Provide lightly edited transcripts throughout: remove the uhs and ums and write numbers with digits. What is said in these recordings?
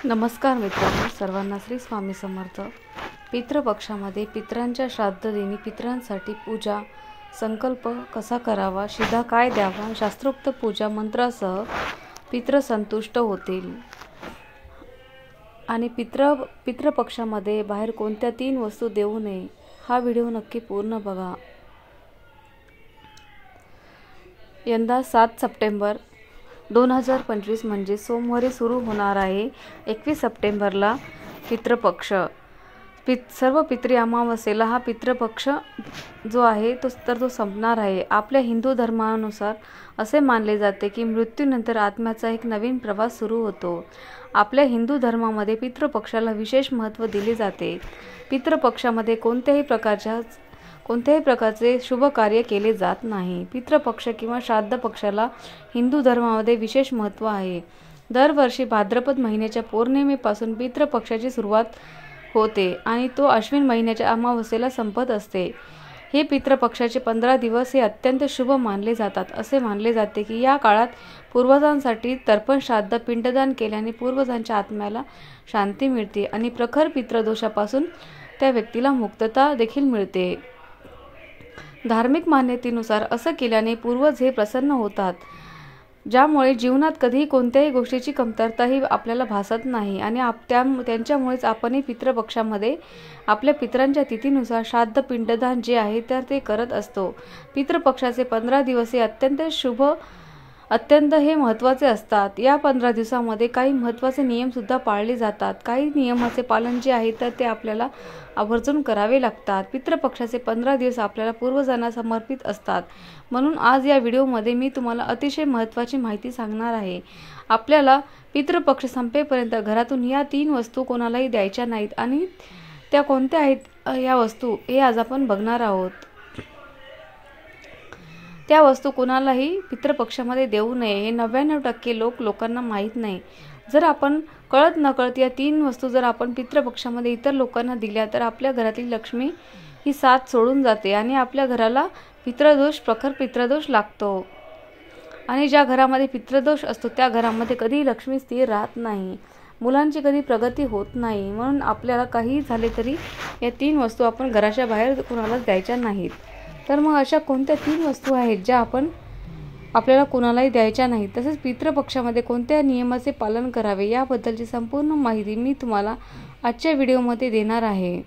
नमस्कार मित्रांनो, सर्वांना श्री स्वामी समर्थ। पितृपक्षामध्ये पितरांच्या श्राद्ध दिनी पितरांसाठी पूजा संकल्प कसा करावा, शिधा काय द्यावा, शास्त्रोक्त पूजा मंत्रासह पितृ संतुष्ट होतील। आणि पितृपक्षामध्ये बाहेर कोणत्या 3 वस्तू देऊ नये, हा व्हिडिओ नक्की पूर्ण बघा। यंदा 7 सप्टेंबर 2025 म्हणजे सोमवारी सुरू होणार आहे। 21 सप्टेंबरला पितृपक्ष। सर्व पितृ अमावस्येला हा पितृपक्ष जो आहे तो संपणार आहे। आपल्या हिंदू धर्मानुसार असे मानले जाते की मृत्यूनंतर आत्म्याचा एक नवीन प्रवास सुरू होतो। आपल्या हिंदू धर्मामध्ये पितृपक्षाला विशेष महत्त्व दिले जाते। पितृपक्षामध्ये कोणत्याही प्रकारचे शुभ कार्य केले जात नाही। पितृपक्ष किंवा श्राद्ध पक्षाला हिंदू धर्मामध्ये विशेष महत्त्व आहे। दरवर्षी भाद्रपद महिन्याच्या पौर्णिमेपासून पितृपक्षाची सुरुवात होते आणि तो अश्विन महिन्याच्या अमावस्येला संपत असते। हे पितृपक्षाचे 15 दिवस हे अत्यंत शुभ मानले जातात। असे मानले जाते की या काळात पूर्वजांसाठी तर्पण श्राद्ध पिंडदान केल्याने पूर्वजांच्या आत्म्याला शांती मिळते आणि प्रखर पितृदोषापासून त्या व्यक्तीला मुक्तता देखील मिळते। धार्मिक मान्यतेनुसार असं केल्याने पूर्वज हे प्रसन्न होतात, ज्यामुळे जीवनात कधीही कोणत्याही गोष्टीची कमतरताही आपल्याला भासत नाही आणि त्यांच्यामुळेच आपणही पितृपक्षामध्ये आपल्या पितरांच्या तिथीनुसार श्राद्ध पिंडदान जे आहे तर ते करत असतो। पितृपक्षाचे 15 दिवस हे अत्यंत हे महत्त्वाचे असतात। या 15 दिवसामध्ये काही महत्त्वाचे नियम सुद्धा पाळले जातात। काही नियमाचे पालन जे आहे तर ते आपल्याला आवर्जून करावे लागतात। पितृपक्षाचे 15 दिवस आपल्याला पूर्वजांना समर्पित असतात, म्हणून आज या व्हिडिओमध्ये मी तुम्हाला अतिशय महत्त्वाची माहिती सांगणार आहे। आपल्याला पितृपक्ष संपेपर्यंत घरातून या 3 वस्तू कोणालाही द्यायच्या नाहीत आणि त्या कोणत्या आहेत या वस्तू हे आज आपण बघणार आहोत। त्या वस्तू कोणालाही पितृपक्षामध्ये देऊ नये हे 99% लोकांना माहीत नाही। जर आपण कळत नकळत या 3 वस्तू जर आपण पितृपक्षामध्ये इतर लोकांना दिल्या तर आपल्या घरातील लक्ष्मी ही साथ सोडून जाते आणि आपल्या घराला प्रखर पितृदोष लागतो। आणि ज्या घरामध्ये पितृदोष असतो त्या घरामध्ये कधी लक्ष्मी स्थिर राहत नाही, मुलांची कधी प्रगती होत नाही। म्हणून आपल्याला काही झाले तरी या 3 वस्तू आपण घराच्या बाहेर कोणालाच द्यायच्या नाहीत। तर मग अशा कोणत्या 3 वस्तू आहेत ज्या आपल्याला कोणालाही द्यायच्या नाहीत, तसेच पितृपक्षामध्ये कोणत्या नियमाचे पालन करावे याबद्दलची संपूर्ण माहिती मी तुम्हाला आजच्या व्हिडिओमध्ये देणार आहे।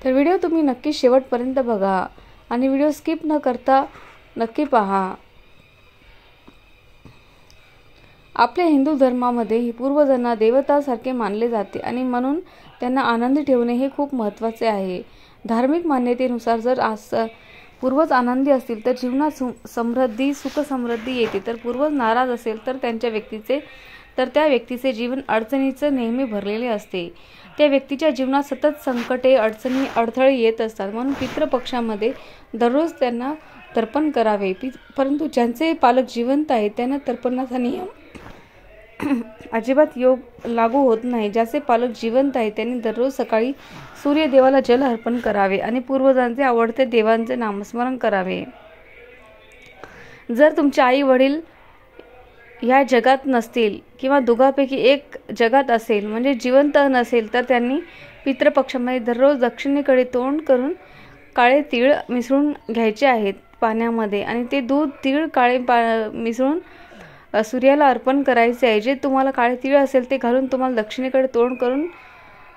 तर व्हिडिओ तुम्ही नक्की शेवटपर्यंत बघा आणि व्हिडिओ स्किप न करता नक्की पहा। आपल्या हिंदू धर्मामध्ये ही पूर्वजांना देवतांसारखे मानले जाते आणि म्हणून त्यांना आनंदी ठेवणे हे खूप महत्त्वाचे आहे। धार्मिक मान्यतेनुसार जर पूर्वज आनंदी असतील तर जीवनात सुख समृद्धी येते। तर पूर्वज नाराज असेल तर त्या व्यक्तीचे जीवन अडचणीचे नेहमी भरलेले असते। त्या व्यक्तीच्या जीवनात सतत संकटे अडथळे येत असतात। म्हणून पितृपक्षामध्ये दररोज त्यांना तर्पण करावे। परंतु ज्यांचे पालक जिवंत आहेत त्यांना तर्पणाचा नियम अजिबात लागू होत नाही। ज्याचे पालक जिवंत आहेत त्यांनी दररोज सकाळी सूर्यदेवाला जल अर्पण करावे आणि पूर्वजांचे आवडते देवांचे नामस्मरण करावे। जर तुमचे आई वडील या जगात नसतील किंवा दोघांपैकी एक जगात असेल म्हणजे जिवंत नसेल तर त्यांनी पितृपक्षामध्ये दररोज दक्षिणेकडे तोंड करून काळे तीळ मिसळून घ्यायचे आहेत पाण्यामध्ये आणि ते दूध तीळ काळे मिसळून सूर्याला अर्पण करायचे आहे। जे तुम्हाला काळे तीळ असेल ते घालून तुम्हाला दक्षिणेकडे तोंड करून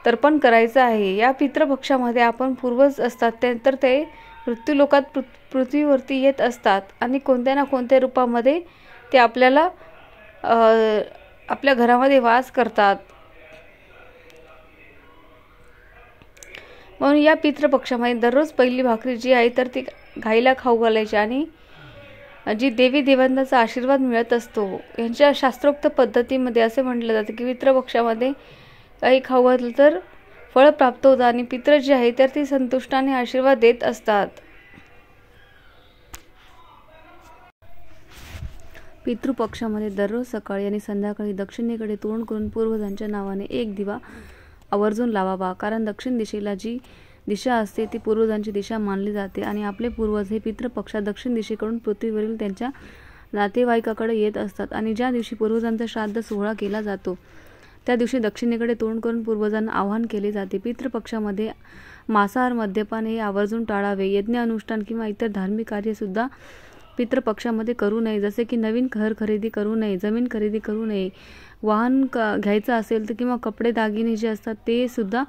तर्पण करायचं आहे। या पितृपक्षामध्ये आपण पूर्वज असतात तर ते मृत्यूलोकात पृथ्वीवरती येत असतात आणि कोणत्या ना कोणत्या रूपामध्ये ते आपल्या घरामध्ये वास करतात। म्हणून या पितृपक्षामध्ये दररोज पहिली भाकरी जी आहे तर ती गाईला खाऊ घालायची आणि जी देवी देवांचा आशीर्वाद मिळत असतो। यांच्या शास्त्रोक्त पद्धतीमध्ये असे म्हटले जाते की पितृपक्षामध्ये काही खाऊ घातलं तर फळ प्राप्त होतं आणि पितृ जे आहे तर ती संतुष्टाने आशीर्वाद देत असतात। पितृपक्षामध्ये दररोज सकाळी आणि संध्याकाळी दक्षिणेकडे तोंड करून पूर्वजांच्या नावाने एक दिवा आवर्जून लावावा, कारण दक्षिण दिशेला जी दिशा असते ती पूर्वजांची दिशा मानली जाते आणि आपले पूर्वज हे पितृपक्षात दक्षिण दिशेकडून पृथ्वीवरील त्यांच्या नातेवाईकाकडे येत असतात आणि ज्या दिवशी पूर्वजांचा श्राद्ध सोहळा केला जातो त्या दिवशी दक्षिणेकडे तोंड करून पूर्वजांना आवाहन केले जाते. पितृपक्षामध्ये मांसाहार, मद्यपान हे आवर्जून टाळावे. यज्ञ, अनुष्ठान किंवा इतर धार्मिक कार्य सुद्धा पितृपक्षामध्ये करू नये. जसे की नवीन घर खरेदी करू नये, जमीन खरेदी करू नये, वाहन घ्यायचं असेल तर किंवा कपडे दागिने जे असतात ते सुद्धा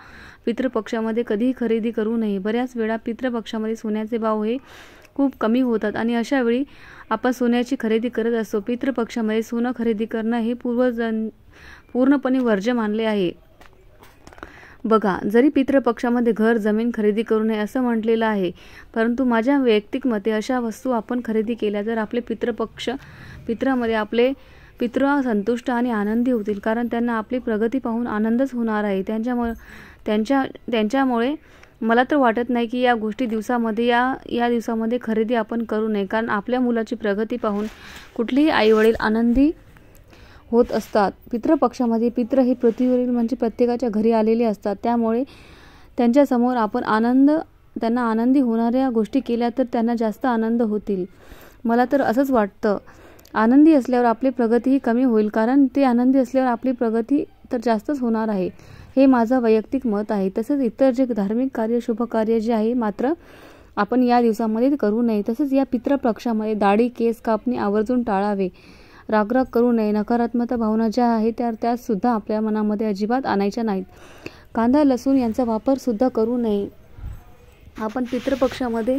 पितृपक्षामध्ये कधीही खरेदी करू नये. बऱ्याच वेळा पितृपक्षामध्ये सोन्याचे भाव हे खूप कमी होतात आणि अशा वेळी आपण सोन्याची खरेदी करत असतो. पितृपक्षामध्ये सोनं खरेदी करणं हे पूर्णपणे वर्ज्य मानले आहे. बघा, जरी पितृपक्षामध्ये घर, जमीन खरेदी करू नये असं म्हटलेलं आहे, परंतु माझ्या वैयक्तिक मते अशा वस्तू आपण खरेदी केल्या तर आपले पितरामध्ये आपले पितृ संतुष्ट आणि आनंदी होतील, कारण त्यांना आपली प्रगती पाहून आनंदच होणार आहे. त्यांच्यामुळे मला तर वाटत नाही की या दिवसामध्ये खरेदी आपण करू नये, कारण आपल्या मुलाची प्रगती पाहून कुठलेही आईवडील आनंदी होत असतात. पितृपक्षामध्ये पितृ हे पृथ्वीवरील म्हणजे प्रत्येकाच्या घरी आलेले असतात, त्यामुळे त्यांच्यासमोर आपण त्यांना आनंदी होणाऱ्या गोष्टी केल्या तर त्यांना जास्त आनंद होतील. मला तर असंच वाटतं. आनंदी असल्यावर आपली प्रगतीही कमी होईल, कारण ते आनंदी असल्यावर आपली प्रगती तर जास्तच होणार आहे. हे माझं वैयक्तिक मत आहे. तसेच इतर जे धार्मिक कार्य, शुभ कार्य जे आहे मात्र आपण या दिवसामध्ये करू नये. तसेच या पितृपक्षामध्ये दाढी, केस कापणे आवर्जून टाळावे. रागराग करू नये. नकारात्मक भावना ज्या आहेत त्या सुद्धा आपल्या मनामध्ये अजिबात आणायच्या नाहीत. कांदा, लसूण यांचा वापर सुद्धा करू नये. आपण पितृपक्षामध्ये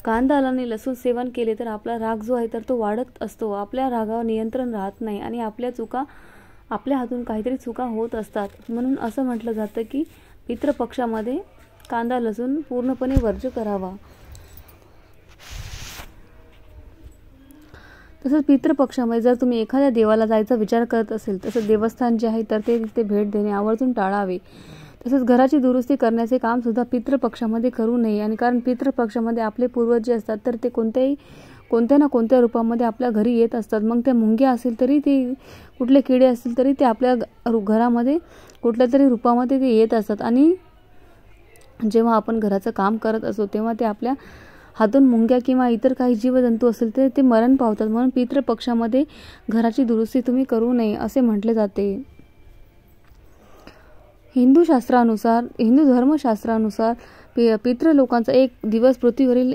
कांदा आणि लसूण सेवन केले तर आपला राग जो आहे तर तो वाढत असतो. आपल्या रागावर नियंत्रण राहत नाही आणि आपल्या हातून काहीतरी चुका होत असतात. म्हणून असं म्हटलं जातं की पितृपक्षामध्ये कांदा, लसूण पूर्णपणे वर्ज्य करावा. तसंच पितृपक्षामध्ये जर तुम्ही एखाद्या देवाला जायचा विचार करत असेल, तसंच देवस्थान जे आहे तर ते तिथे भेट देणे आवर्जून टाळावे. तसंच घराची दुरुस्ती करण्याचे काम सुद्धा पितृपक्षामध्ये करू नये. आणि कारण पितृपक्षामध्ये आपले पूर्वज जे असतात तर ते कोणत्या ना कोणत्या रूपामध्ये आपल्या घरी येत असतात. मग त्या मुंग्या असेल तरी ते कुठले किडे असतील तरी ते आपल्या घरामध्ये कुठल्या तरी रूपामध्ये ते येत असतात. आणि जेव्हा आपण घराचं काम करत असतो तेव्हा ते आपल्या हातून मुंग्या किंवा इतर काही जीवजंतू असेल तर ते मरण पावतात. म्हणून पितृपक्षामध्ये घराची दुरुस्ती तुम्ही करू नये असे म्हटले जाते. हिंदू धर्मशास्त्रानुसार पितृ लोकांचा एक दिवस पृथ्वीवरील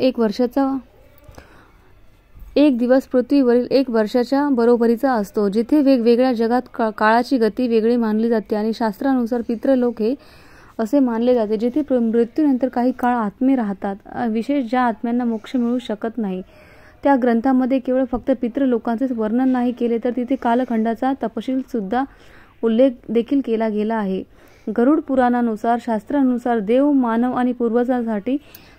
एक वर्षाच्या बरोबरीचा असतो. जिथे वेगवेगळ्या जगात काळाची गती वेगळी मानली जाते आणि शास्त्रानुसार पितृलोक हे असे मानले जाते जिथे मृत्यूनंतर काही काळ आत्मे राहतात, विशेष ज्या आत्म्यांना मोक्ष मिळू शकत नाही. त्या ग्रंथामध्ये केवळ फक्त पितृलोकांचेच वर्णन नाही केले तर तिथे कालखंडाचा तपशील सुद्धा उल्लेख देखील केला गेला आहे. गरुड पुराणानुसार, शास्त्रानुसार देव, मानव आणि पूर्वजांसाठी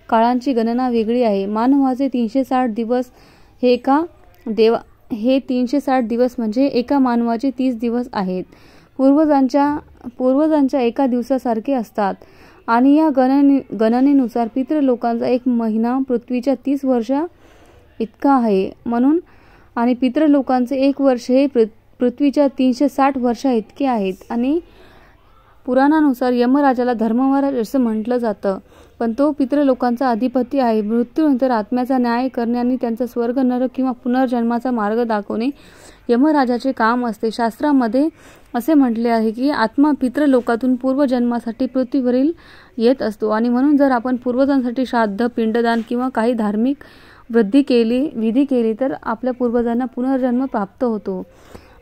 काळांची गणना वेगळी आहे. मानवाचे 360 दिवस हे 360 दिवस म्हणजे एका मानवाचे 30 दिवस आहेत. पूर्वजांच्या एका दिवसासारखे असतात. आणि या गणनेनुसार पितृलोकांचा एक महिना पृथ्वीच्या 30 वर्षा इतका आहे. म्हणून आणि पितृलोकांचे एक वर्ष हे पृथ्वीच्या 360 वर्षा इतके आहेत. आणि पुराणानुसार यमराजाला धर्मराज असं म्हटलं जातं, पण तो पितृलोकांचा अधिपती आहे. मृत्यूनंतर आत्म्याचा न्याय करणे आणि त्यांचा स्वर्ग, नरक किंवा पुनर्जन्माचा मार्ग दाखवणे यमराजाचे काम असते. शास्त्रामध्ये असे म्हटले आहे की आत्मा पितृलोकातून पूर्वजन्मासाठी पृथ्वीवरील येत असतो आणि म्हणून जर आपण पूर्वजांसाठी श्राद्ध, पिंडदान किंवा काही धार्मिक विधी केली तर आपल्या पूर्वजांना पुनर्जन्म प्राप्त होतो.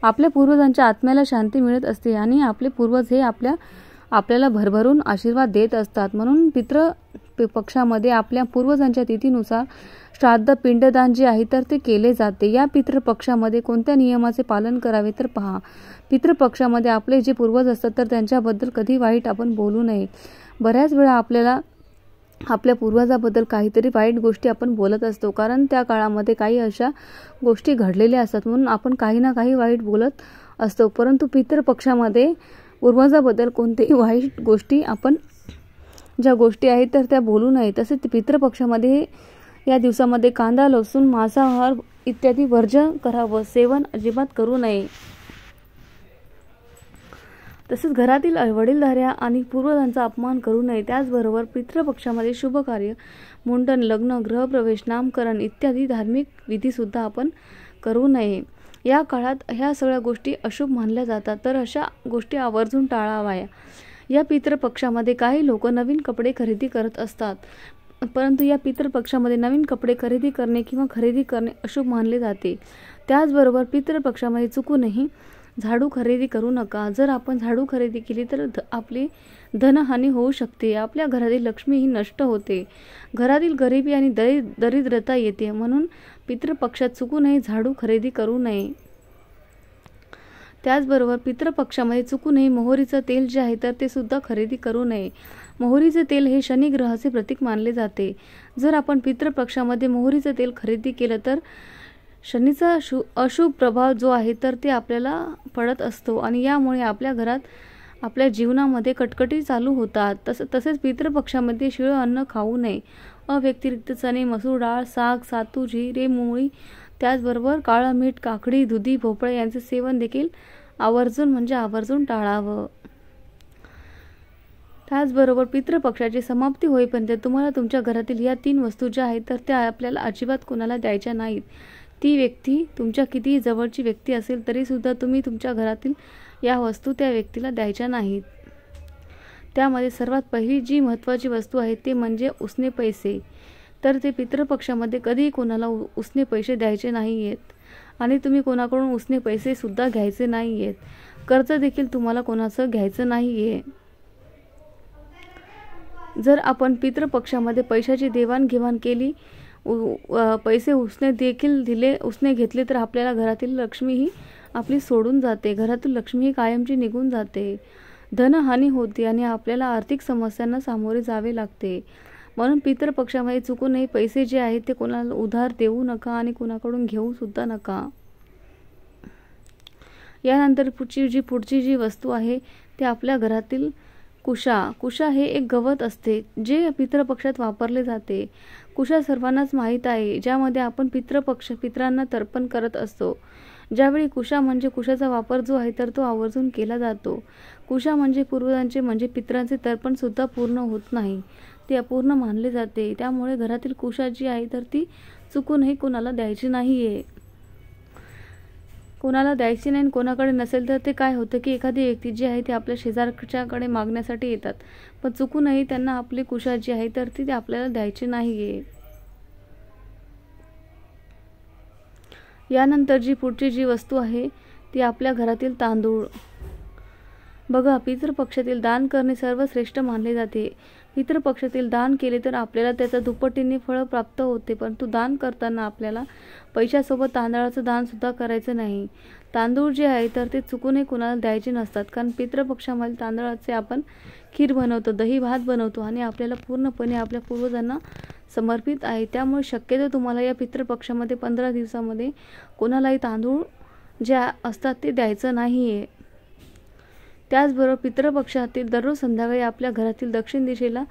आपल्या पूर्वजांच्या आत्म्याला शांती मिळत असते आणि आपले पूर्वज हे आपल्याला भरभरून आशीर्वाद देत असतात. म्हणून पितृपक्षामध्ये आपल्या पूर्वजांच्या तिथीनुसार श्राद्ध, पिंडदान जे आहे तर ते केले जाते. या पितृपक्षामध्ये कोणत्या नियमाचे पालन करावे तर पहा. पितृपक्षामध्ये आपले जे पूर्वज असतात तर त्यांच्याबद्दल कधी वाईट आपण बोलू नये. बऱ्याच वेळा आपल्याला आपल्या पूर्वजाबद्दल काहीतरी वाईट गोष्टी आपण बोलत असतो, कारण त्या काळामध्ये काही अशा गोष्टी घडलेल्या असतात म्हणून आपण काही ना काही वाईट बोलत असतो. परंतु पितृपक्षामध्ये पूर्वजाबद्दल कोणतेही वाईट गोष्टी आपण ज्या गोष्टी आहेत तर त्या बोलू नये. तसेच पितृपक्षामध्ये या दिवसामध्ये कांदा, लसूण, मांसाहार इत्यादी वर्ज्य करावं, सेवन अजिबात करू नये. तसेच घरातील वडीलधाऱ्या आणि पूर्वजांचा अपमान करू नये. त्याचबरोबर पितृपक्षामध्ये शुभ कार्य, मुंडन, लग्न, गृहप्रवेश, नामकरण इत्यादी धार्मिक विधी सुद्धा आपण करू नये. या काळात ह्या सगळ्या गोष्टी अशुभ मानल्या जातात, तर अशा गोष्टी आवर्जून टाळाव्या. या पितृपक्षामध्ये काही लोक नवीन कपडे खरेदी करत असतात, परंतु या पितृपक्षामध्ये नवीन कपडे खरेदी करणे किंवा खरेदी करणे अशुभ मानले जाते. त्याचबरोबर पितृपक्षामध्ये चुकूनही झाडू खरेदी करू नका. जर आपण झाडू खरेदी केली तर आपली धनहानी होऊ शकते. आपल्या घरातील लक्ष्मी ही नष्ट होते. घरातील गरिबी आणि दरिद्रता येते. म्हणून पितृपक्षात चुकूनही झाडू खरेदी करू नये. त्याचबरोबर पितृपक्षामध्ये चुकूनही मोहरीचं तेल जे आहे तर ते सुद्धा खरेदी करू नये. मोहरीचे तेल हे शनी ग्रहाचे प्रतीक मानले जाते. जर आपण पितृपक्षामध्ये मोहरीचे तेल खरेदी केलं तर शनीचा अशुभ प्रभाव जो आहे तर ते आपल्याला पडत असतो आणि यामुळे आपल्या घरात आपल्या जीवनामध्ये कटकटी चालू होतात. तसेच पितृपक्षामध्ये शिळं अन्न खाऊ नये. अव्यतिरिक्त चणे, मसूर डाळ, साग, सातू, जिरे, मोहरी, त्याचबरोबर काळं मीठ, काकडी, दुधी, भोपळा यांचे सेवन देखील आवर्जून टाळावं. त्याचबरोबर पितृपक्षाची समाप्ती होईपर्यंत तुम्हाला तुमच्या घरातील या 3 वस्तू ज्या आहेत तर त्या आपल्याला अजिबात कोणाला द्यायच्या नाहीत. ती व्यक्ती तुमच्या कितीही जवळची व्यक्ती असेल तरी सुद्धा तुम्ही तुमच्या घरातील या वस्तू त्या व्यक्तीला द्यायच्या नाहीत. त्यामध्ये सर्वात पहिली जी महत्त्वाची वस्तू आहे ते म्हणजे उसने पैसे. तर ते पितृपक्षामध्ये कधीही कोणाला उसने पैसे द्यायचे नाही आहेत आणि तुम्ही कोणाकडून उसने पैसे सुद्धा घ्यायचे नाही आहेत. कर्ज देखील तुम्हाला कोणाचं घ्यायचं नाही आहे. जर आपण पितृपक्षामध्ये पैशाची देवाणघेवाण केली, पैसे उसने देखील दिले, उसने घेतले तर आपल्याला घरातील लक्ष्मी ही आपली सोडून जाते. घरातील लक्ष्मी ही कायमची निघून जाते. धनहानी होते आणि आपल्याला आर्थिक समस्यांना सामोरे जावे लागते. म्हणून पितृपक्षामध्ये चुकूनही पैसे जे आहेत ते कोणाला उधार देऊ नका आणि कोणाकडून घेऊ सुद्धा नका. यानंतर पुढची जी वस्तू आहे ते आपल्या घरातील कुशा हे एक गवत असते जे पितृपक्षात वापरले जाते. कुशा सर्वांनाच माहीत आहे, ज्यामध्ये आपण पितरांना तर्पण करत असतो. ज्यावेळी कुशाचा वापर जो आहे तर तो आवर्जून केला जातो. कुशा म्हणजे पूर्वजांचे म्हणजे पितरांचे तर्पण सुद्धा पूर्ण होत नाही, ते अपूर्ण मानले जाते. त्यामुळे घरातील कुशा जी आहे तर ती चुकूनही कोणाला द्यायची नाहीये. कोणाला द्यायची नाही. कोणाकडे नसेल तर ते काय होतं की एखादी व्यक्ती जी आहे ती आपल्या शेजारच्याकडे मागण्यासाठी येतात, पण चुकूनही त्यांना आपली कुशा जी आहे तर ती आपल्याला द्यायची नाहीये. यानंतर पुढची जी वस्तू आहे ती आपल्या घरातील तांदूळ. बघा, पितृपक्षातील दान करणे सर्वश्रेष्ठ मानले जाते. पितृपक्षातील दान केले तर आपल्याला त्याचा दुप्पटीने फळ प्राप्त होते, परंतु दान करताना आपल्याला पैशासोबत तांदळाचं दान सुद्धा करायचं नाही. तांदूळ जे आहे तर ते चुकूनही कोणाला द्यायचे नसतात, कारण पितृपक्षामध्ये तांदळाचे आपण खीर बनवतो, दही भात बनवतो आणि आपल्याला पूर्णपणे आपल्या पूर्वजांना समर्पित आहे. त्यामुळे शक्यतो तुम्हाला या पितृपक्षामध्ये 15 दिवसामध्ये कोणालाही तांदूळ जे असतात ते द्यायचं नाही आहे. त्याचबरोबर पितृपक्षातील दररोज संध्याकाळी आपल्या घरातील दक्षिण दिशेला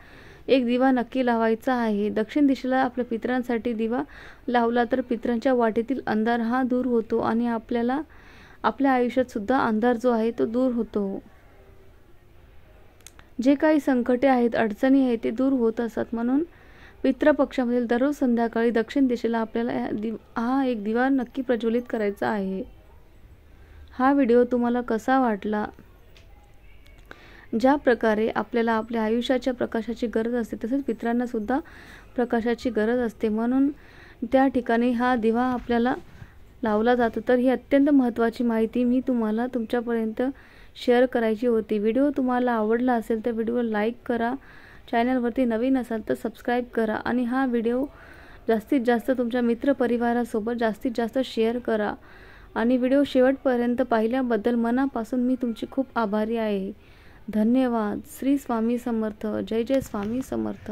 एक दिवा नक्की लावायचा आहे. दक्षिण दिशेला आपल्या पितरांसाठी दिवा लावला तर पितरांच्या वाटेतील अंधार हा दूर होतो आणि आपल्याला आपल्या आयुष्यात सुद्धा अंधार जो आहे तो दूर होतो. जे काही संकटे आहेत, अडचणी आहेत ते दूर होत असतात. म्हणून पितृपक्षामधील दररोज संध्याकाळी दक्षिण दिशेला आपल्याला हा एक दिवा नक्की प्रज्वलित करायचा आहे. हा व्हिडिओ तुम्हाला कसा वाटला? ज्या प्रकारे आपल्याला आपल्या आयुष्याच्या प्रकाशाची गरज असते तसेच पितरांना सुद्धा प्रकाशाची गरज असते, म्हणून त्या ठिकाणी हा दिवा आपल्याला लावला जातो. तर ही अत्यंत महत्त्वाची माहिती मी तुम्हाला तुमच्यापर्यंत शेअर करायची होती. व्हिडिओ तुम्हाला आवडला असेल तर व्हिडिओला लाईक करा. चॅनलवरती नवीन असाल तर सबस्क्राईब करा आणि हा व्हिडिओ जास्तीत जास्त तुमच्या मित्रपरिवारासोबत जास्तीत जास्त शेअर करा. आणि व्हिडिओ शेवटपर्यंत पाहिल्याबद्दल मनापासून मी तुमची खूप आभारी आहे. धन्यवाद. श्री स्वामी समर्थ. जय जय स्वामी समर्थ.